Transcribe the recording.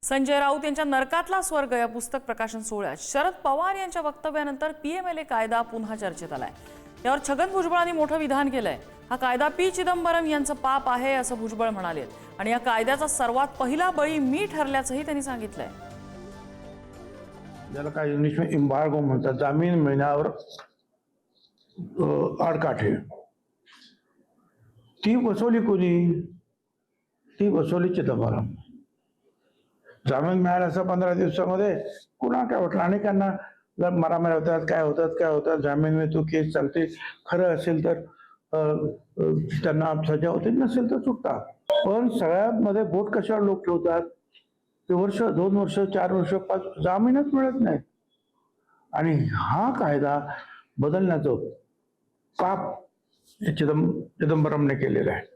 संजय राऊत यांच्या नरकातला स्वर्ग या पुस्तक प्रकाशन सोहळ्यात शरद पवार यांच्या वक्तव्यानंतर पीएमएलए कायदा पुन्हा चर्चेत आलाय। यावर छगन भुजबळांनी मोठं विधान केलंय। हा कायदा पी चिदंबरम यांचं पाप आहे असं भुजबळ म्हणाले आणि या कायद्याचा सर्वात पहिला बळी मी ठरल्याचंही त्यांनी सांगितलंय। ज्याला काय इंग्लिश में एम्बार्गो म्हणतात, जामीन मिळण्यावर आडकाठी, ती वसवली कोणी? ती वसवली चिदंबरम। जामीन मिळाला असं 15 दिवसामध्ये कुणा काय वाटलं, अनेकांना मारामारी होतात, काय होतात, जामीन में तो केस चालते, खरं असेल तर त्यांना सजा होते, नसेल तर सुटतात। पण सगळ्यात मध्ये बोट कशावर लोक ठेवतात? ते वर्ष, 2 वर्ष, 4 वर्ष, 5 जामीनच मिळत नाही। आणि हा कायदा बदलण्याचं पाप चिदंबरमने केलेलं आहे।